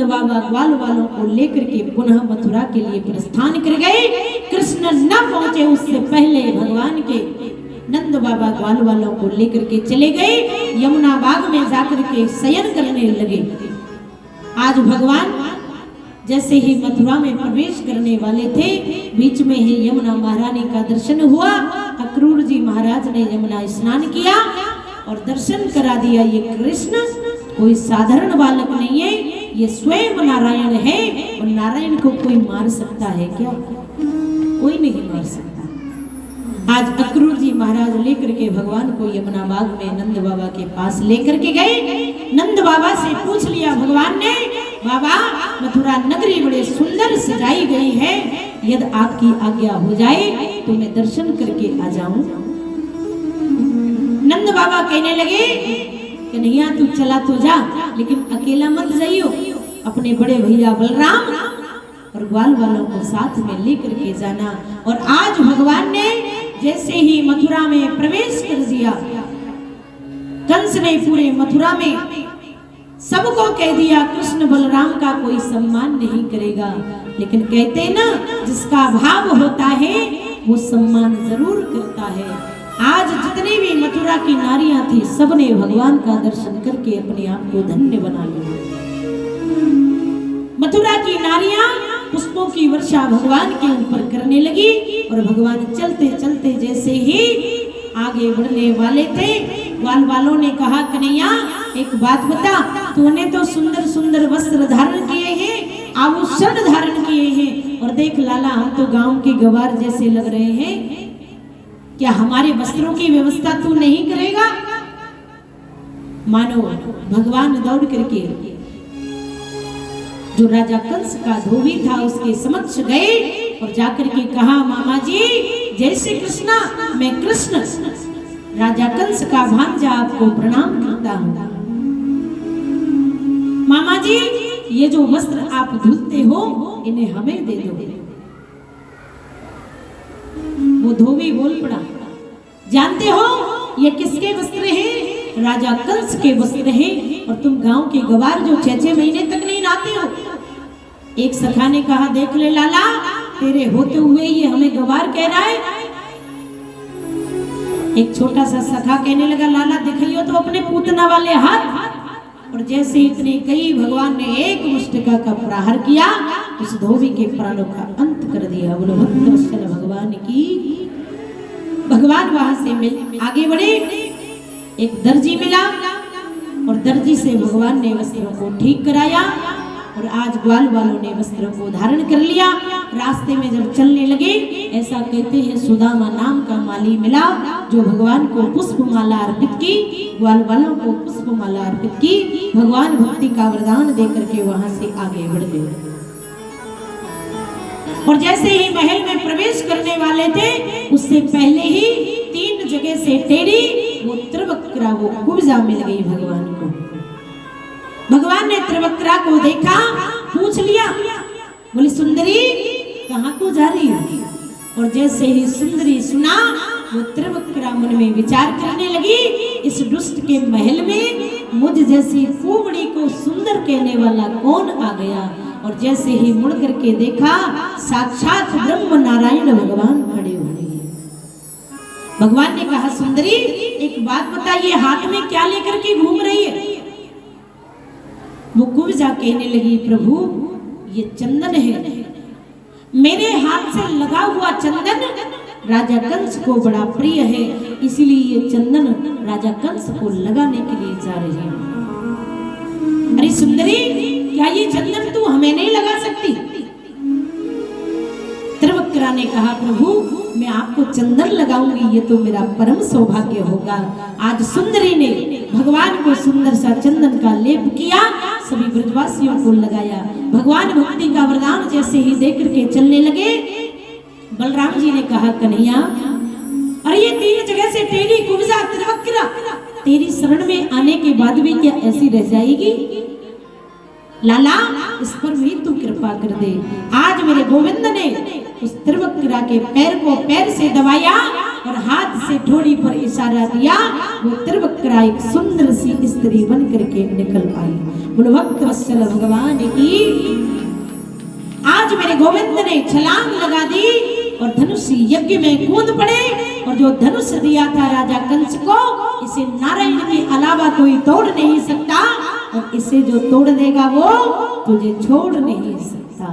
बाबा ग्वाल वालों को लेकर के पुनः मथुरा के लिए प्रस्थान कर गए। कृष्ण न पहुंचे उससे पहले भगवान के नंद बाबा ग्वाल वालों को लेकर के चले गए। यमुना बाग में जाकर के शयन करने लगे। आज भगवान जैसे ही मथुरा में प्रवेश करने वाले थे, बीच में ही यमुना महारानी का दर्शन हुआ। अक्रूर जी महाराज ने यमुना स्नान किया और दर्शन करा दिया। ये कृष्ण कोई साधारण बालक नहीं है, ये स्वयं नारायण है। और नारायण को कोई मार सकता है क्या? कोई नहीं मार सकता। आज अक्रूर जी महाराज लेकर के भगवान को यमुना बाग में नंद बाबा के पास लेकर के गए। नंद बाबा से पूछ लिया भगवान ने, बाबा मथुरा नगरी बड़े सुंदर सजाई गई है, यदि आपकी आज्ञा हो जाए तो मैं दर्शन करके आ जाऊं। नंद बाबा कहने लगे, कन्हैया तू चला तो जा, लेकिन अकेला मत जाइयो, अपने बड़े भैया बलराम और ग्वाल वालों को साथ में लेकर के जाना। और आज भगवान ने जैसे ही मथुरा में प्रवेश कर दिया, कंस ने पूरे मथुरा में सबको कह दिया कृष्ण बलराम का कोई सम्मान नहीं करेगा। लेकिन कहते ना, जिसका भाव होता है वो सम्मान जरूर करता है। आज जितनी भी मथुरा की नारियां थी, सबने भगवान का दर्शन करके अपने आप को धन्य बना लिया। मथुरा की नारियां पुष्पों की वर्षा भगवान के ऊपर करने लगी। और भगवान चलते चलते जैसे ही आगे बढ़ने वाले थे, ग्वाल वालों ने कहा, कन्हैया एक बात बता, तूने तो सुंदर सुंदर वस्त्र धारण किए हैं, आभूषण धारण किए हैं, और देख लाला हम तो गांव के गवार जैसे लग रहे हैं, क्या हमारे वस्त्रों की व्यवस्था तू नहीं करेगा? मानो भगवान दौड़ करके जो राजा कंस का धोबी था उसके समक्ष गए और जाकर के कहा, मामा जी जय श्री कृष्णा, मैं कृष्ण राजा कंस का भांजा आपको प्रणाम करता हूँ। मामा जी ये जो वस्त्र आप धुलते हो इन्हें हमें दे दो। वो धोबी बोल पड़ा, जानते हो ये किसके वस्त्र हैं? राजा कंस के वस्त्र हैं, और तुम गांव के गवार जो 6-6 महीने तक नहीं नहाते हो। एक सखा ने कहा, देख ले लाला, तेरे होते हुए ये हमें गवार कह रहा है। एक छोटा सा सखा कहने लगा, लाला दिखाइयो तो अपने पूतना वाले हाथ। और जैसे इतने कई भगवान ने एक मुष्टिका का प्रहार किया, उस धोबी के प्राणों का अंत कर दिया। बोलो भक्तवत्सल भगवान की। भगवान वहां से आगे बढ़े, एक दर्जी मिला और दर्जी से भगवान ने वस्त्रों को ठीक कराया। और आज ग्वाल वालों ने वस्त्रों को धारण कर लिया। रास्ते में जब चलने लगे, ऐसा कहते हैं सुदामा नाम का माली मिला, जो भगवान को पुष्पमाला अर्पित की, ग्वाल वालों को पुष्पमाला अर्पित की। भगवान भक्ति का वरदान देकर के वहां से आगे बढ़ गए। और जैसे ही महल में प्रवेश करने वाले थे, उससे पहले ही 3 जगह से टेढ़ी वो त्रिवक्रा, वो कुब्जा मिल गई भगवान को। भगवान ने त्रिवक्रा को देखा, पूछ लिया, बोली सुंदरी कहाँ को जा रही हो? और जैसे ही सुंदरी सुना, वो त्रिवक्रा मन में विचार करने लगी, इस दुष्ट के महल में मुझ जैसी कुबड़ी को सुंदर कहने वाला कौन आ गया? और जैसे ही मुड़ करके देखा, साक्षात ब्रह्म नारायण भगवान खड़े हुए हैं। भगवान ने कहा, सुंदरी एक बात बताइए, हाथ में क्या लेकर के घूम रही है? वो कुब्जा कहने लगी, प्रभु ये चंदन है, मेरे हाथ से लगा हुआ चंदन राजा कंस को बड़ा प्रिय है, इसीलिए ये चंदन राजा कंस को लगाने के लिए जा रही है। अरे सुंदरी, क्या ये चंदन तू हमें नहीं लगा सकती? त्रिवक्रा ने कहा, प्रभु मैं आपको चंदन लगाऊंगी, ये तो मेरा परम सौभाग्य होगा। आज सुंदरी ने भगवान को सुंदर सा चंदन का लेप किया, सभी ब्रजवासियों को लगाया। भगवान भक्ति का वरदान जैसे ही देकर के चलने लगे, बलराम जी ने कहा, कन्हैया अरे ये 3 जगह से टेढ़ी कुब्जा त्रिवक्रा तेरी शरण में आने के बाद भी क्या ऐसी रह जाएगी? लाला इस पर भी तू कृपा कर दे। आज मेरे गोविंद ने उस त्रिवक्रा के पैर को पैर से दबाया और हाथ से ठोड़ी पर इशारा दिया। वो त्रिवक्रा एक सुंदर सी स्त्री बन करके निकल आई। बोलो भक्त वत्सल भगवान की। आज मेरे गोविंद ने छलांग लगा दी और धनुष यज्ञ में कूद पड़े, और जो धनुष दिया था राजा कंस को, इसे नारायण के अलावा कोई तोड़ नहीं सकता, और इसे जो तोड़ देगा वो तुझे छोड़ नहीं सकता।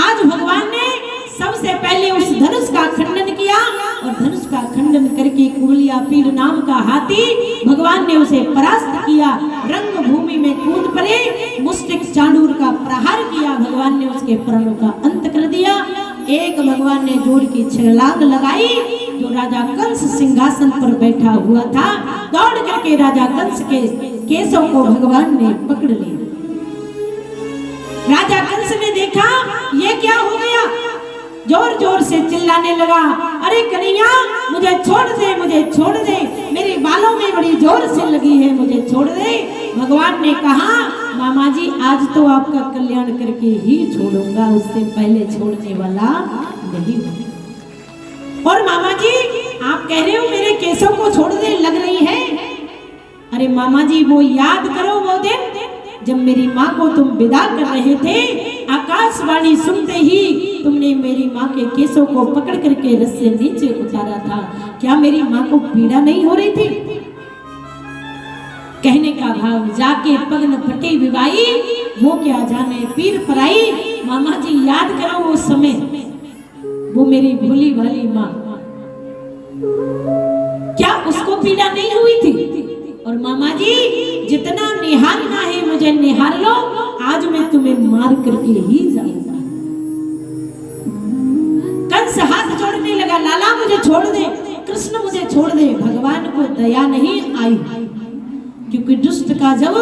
आज भगवान ने सबसे पहले उस धनुष का खंडन किया, और धनुष का खंडन करके कुबलिया पीर नाम का हाथी भगवान ने उसे परास्त किया। रंग भूमि में कूद पड़े, मुष्टिक चांडूर का प्रहार किया, भगवान ने उसके प्राणों का अंत कर दिया। एक भगवान ने जोर की छलांग लगाई, जो राजा कंस सिंहासन पर बैठा हुआ था, दौड़ करके राजा कंस के केसों को भगवान ने पकड़ लिया। राजा कंस ने देखा ये क्या हो गया, जोर जोर से चिल्लाने लगा, अरे कन्हैया मुझे छोड़ दे, मुझे छोड़ दे, मेरे बालों में बड़ी जोर से लगी है, मुझे छोड़ दे। भगवान ने कहा, मामा जी आज तो आपका कल्याण करके ही छोड़ूंगा, उससे पहले छोड़ने वाला नहीं। और मामा जी आप कह रहे हो मेरे केसों को छोड़ दे लग रही है, अरे मामा जी वो याद करो वो दिन जब मेरी माँ को तुम विदा कर रहे थे, आकाशवाणी सुनते ही तुमने मेरी माँ के केसों को पकड़ करके रस से नीचे उतारा था, क्या मेरी माँ को पीड़ा नहीं हो रही थी? कहने का भाव, जाके पगन फटे विवाई, वो क्या जाने पीर पराई। मामा जी याद करो वो समय, वो मेरी भोली भाली माँ, क्या उसको पीड़ा नहीं हुई थी? और मामा जी जितना निहारना है मुझे निहार लो, आज मैं तुम्हें मार करके ही जाऊंगा। कंस हाथ जोड़ने लगा, लाला मुझे छोड़ दे, कृष्ण मुझे छोड़ दे। भगवान को दया नहीं आई, क्योंकि दुष्ट का जब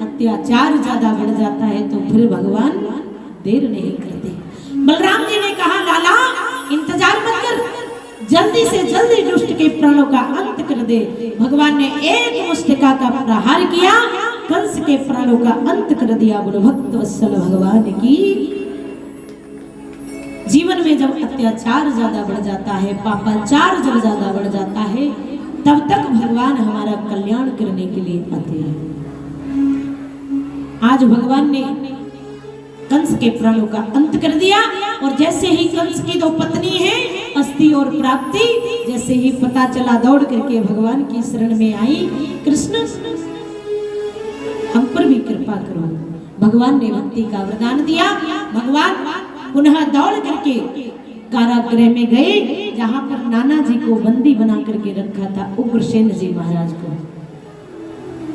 अत्याचार ज्यादा बढ़ जाता है तो फिर भगवान देर नहीं करते। बलराम जी ने कहा, लाला इंतजार मत कर, जल्दी से जल्दी दुष्ट के प्राणों का अंत कर दे। भगवान ने एक मुष्टिका का प्रहार किया, कंस के प्राणों का अंत कर दिया। बोलो भक्त वत्सल भगवान की। जीवन में जब अत्याचार ज्यादा बढ़ जाता है, पापाचार जब ज्यादा बढ़ जाता है, तब तक भगवान हमारा कल्याण करने के लिए आते हैं। आज भगवान ने कंस के प्राणों का अंत कर दिया, और जैसे ही कंस की दो पत्नी है अस्थि और प्राप्ति, जैसे ही पता चला दौड़ करके भगवान की शरण में आई, कृष्ण हम पर भी कृपा करो। भगवान ने भक्ति का वरदान दिया। भगवान पुनः दौड़ करके कारागृह में गए, जहां पर नाना जी को बंदी बना करके रखा था, उग्रसेन जी महाराज को।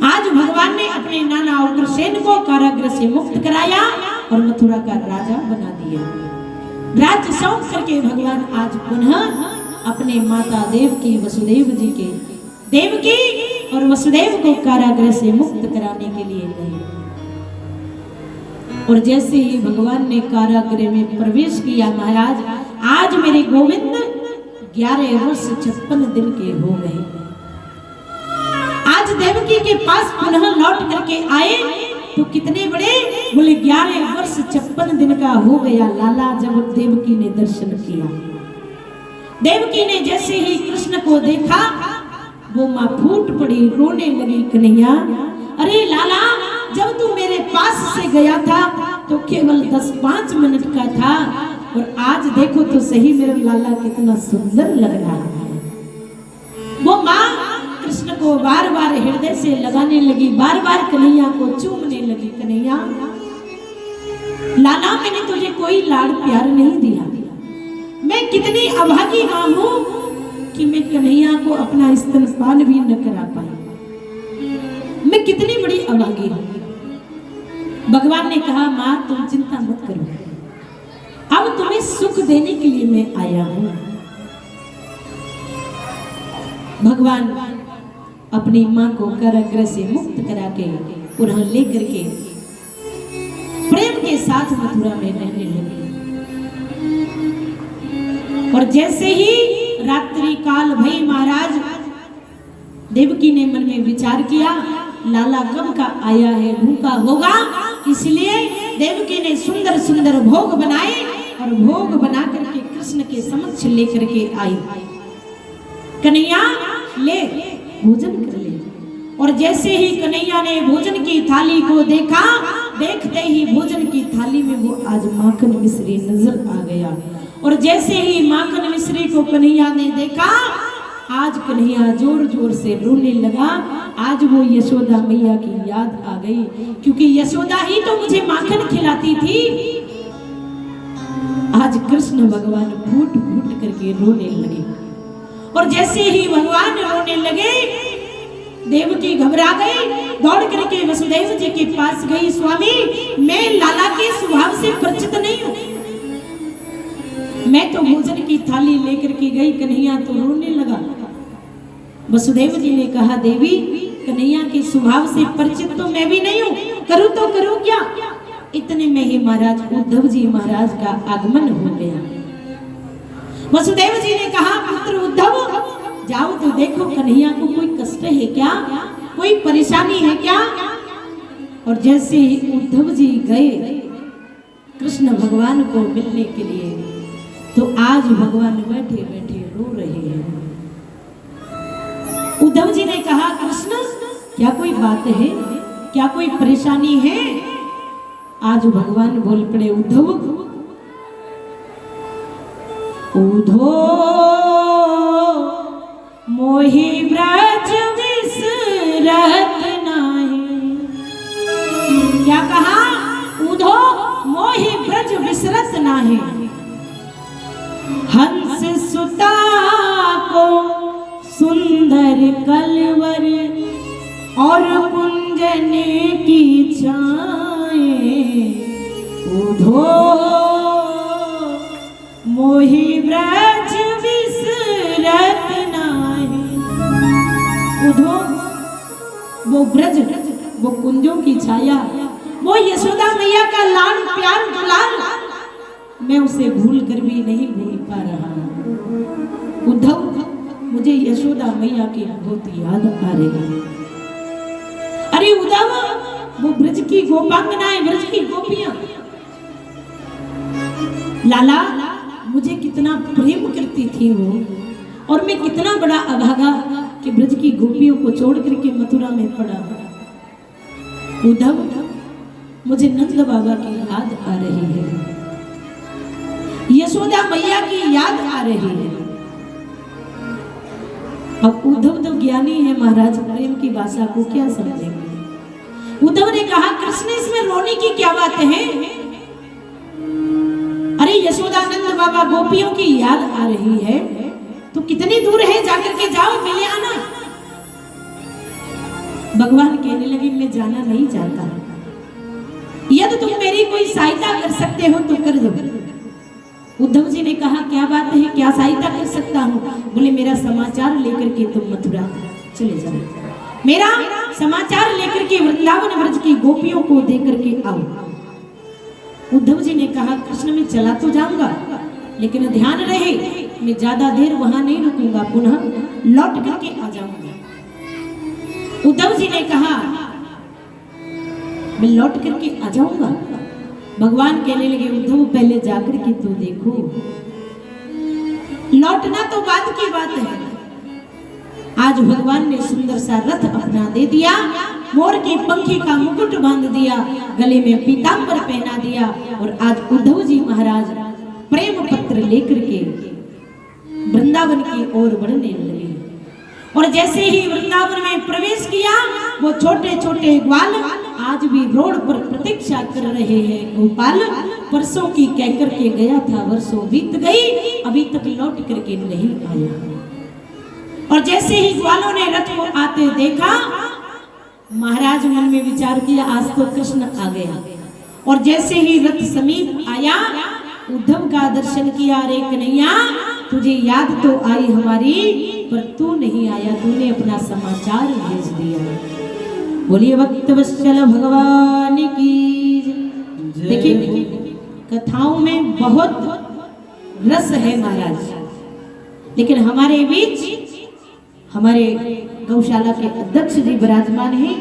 आज भगवान ने अपने नाना उग्रसेन को कारागृह से मुक्त कराया और मथुरा का राजा बना दिया। राज्य सौंप करके भगवान आज पुनः अपने माता देवकी वसुदेव जी के, देवकी और वसुदेव को कारागृह से मुक्त कराने के लिए गए। और जैसे ही भगवान ने कारागृह में प्रवेश किया, महाराज आज मेरे गोविंद 11 वर्ष 56 दिन के हो गए। आज देवकी के पास पुनः लौट करके आए तो कितने बड़े, बोले 11 वर्ष 56 दिन का हो गया लाला जब देवकी ने दर्शन किया। देवकी ने जैसे ही कृष्ण को देखा, वो माँ फूट पड़ी, रोने लगी, कन्हैया अरे लाला जब तू मेरे पास से गया था तो केवल 10-5 मिनट का था, और आज देखो तो सही मेरा लाला कितना सुंदर लग रहा है। वो माँ कृष्ण को बार बार हृदय से लगाने लगी, बार बार कन्हैया को चूमने लगी। कन्हैया लाला मैंने तुझे कोई लाड़ प्यार नहीं दिया, मैं कितनी अभागी माँ हूँ कि मैं कन्हैया को अपना स्तनपान भी न करा पाई, मैं कितनी बड़ी अभागी हूँ। भगवान ने कहा माँ तुम चिंता मत करो, अब तुम्हें सुख देने के लिए मैं आया हूँ। भगवान अपनी माँ को कारागृह से मुक्त करा के पुनः लेकर के प्रेम के साथ मथुरा में रहने लगे। और जैसे ही रात्रि काल भई, महाराज देवकी ने मन में विचार किया लाला कब का आया है, भूखा होगा, इसलिए देवकी ने सुंदर सुंदर भोग बनाए और भोग बना करके कृष्ण के समक्ष लेकर के आई। कन्हैया ले भोजन कर ले। और जैसे ही कन्हैया ने भोजन की थाली को देखा, देखते ही भोजन की थाली में वो आज माखन मिश्री नजर आ गया। और जैसे ही माखन मिश्री को कन्हैया ने देखा, आज कन्हैया जोर जोर से रोने लगा। आज वो यशोदा मैया की याद आ गई, क्योंकि यशोदा ही तो मुझे माखन खिलाती थी। आज कृष्ण भगवान फूट फूट करके रोने लगे। और जैसे ही भगवान रोने लगे, देवकी घबरा गई, दौड़ करके वसुदेव जी के पास गई। स्वामी, मैं लाला के स्वभाव से परिचित नहीं हूँ, मैं तो भोजन की थाली लेकर के गई, कन्हैया तो रोने लगा। वसुदेव जी ने कहा, देवी, कन्हैया के स्वभाव से परिचित तो मैं भी नहीं हूँ, करूँ तो करूँ क्या। इतने में ही महाराज उद्धव जी महाराज का आगमन हो गया। वसुदेव जी ने कहा, पुत्र उद्धव, जाओ तो देखो कन्हैया को कोई कष्ट है क्या, कोई परेशानी है क्या। और जैसे ही उद्धव जी गए कृष्ण भगवान को मिलने के लिए, तो आज भगवान बैठे बैठे रो रहे हैं। उद्धव जी ने कहा, कृष्ण, क्या कोई बात है, क्या कोई परेशानी है। आज भगवान बोल पड़े, उद्धव, उधो मोहि ब्रज विसरत नाही। क्या कहा, उधो मोहि ब्रज विसरत नाही। हंस सुता को सुंदर कलवर और कुंजन की छाए। उधो मोहि ब्रज विसरत नाही। उधो वो ब्रज, वो कुंजों की छाया, वो यशोदा मैया का लाड प्यार दुलार, मैं उसे भूल कर भी नहीं भूल पा रहा। उद्धव, मुझे यशोदा मैया की बहुत याद आ रही है। अरे उद्धव, वो ब्रज की गोपांगनाएं, ब्रज की गोपियां, लाला मुझे कितना प्रेम करती थी वो, और मैं कितना बड़ा अभागा कि ब्रज की गोपियों को छोड़ करके मथुरा में पड़ा। उद्धव, मुझे नंद बाबा की याद आ रही है, यशोदा मैया की याद आ रही है। अब उद्धव तो ज्ञानी है महाराज, प्रेम की भाषा को क्या समझेंगे। उद्धव ने कहा, कृष्ण, इसमें रोने की क्या बात है। अरे यशोदानंद बाबा गोपियों की याद आ रही है, तो कितनी दूर है, जाकर के जाओ, मिले आना। भगवान कहने लगे, मैं जाना नहीं चाहता, यदि तुम मेरी कोई सहायता कर सकते हो तो कर दो। उद्धव जी ने कहा, क्या बात है, क्या सहायता कर सकता हूँ। बोले, मेरा समाचार लेकर के तुम मथुरा चले जाओ, मेरा समाचार लेकर के वृंदावन ब्रज की गोपियों को दे करके आओ। उद्धव जी ने कहा, कृष्ण, मैं चला तो जाऊंगा, लेकिन ध्यान रहे मैं ज्यादा देर वहां नहीं रुकूंगा, पुनः लौट करके आ जाऊंगा। उद्धव जी ने कहा, मैं लौट करके आ जाऊंगा। भगवान कहने लगे, उद्धव, पहले जाकर के तो देखो, लौटना तो बाद की बात है। आज भगवान ने सुंदर सा रथ अपना दे दिया, मोर की पंखी का मुकुट बांध दिया, गले में पीतांबर पहना दिया, और आज उद्धव जी महाराज प्रेम पत्र लेकर के वृंदावन की ओर बढ़ने लगे। और जैसे ही वृंदावन में प्रवेश किया, वो छोटे छोटे ग्वाल आज भी रोड पर प्रतीक्षा कर रहे हैं। गोपाल परसों की कह करके गया था, वर्षों बीत गई, अभी तक लौट करके नहीं आया। और जैसे ही ग्वालों ने रथ को आते देखा, महाराज मन में विचार किया, आज तो कृष्ण आ गया। और जैसे ही रथ समीप आया, उद्धव का दर्शन किया। रे कन्हैया, तुझे याद तो आई हमारी, पर तू नहीं आया, तूने अपना समाचार भेज दिया। बोलिए भक्तवत्सल भगवान की। देखिए, कथाओं में बहुत रस है महाराज, लेकिन हमारे बीच हमारे गौशाला के अध्यक्ष जी विराजमान हैं।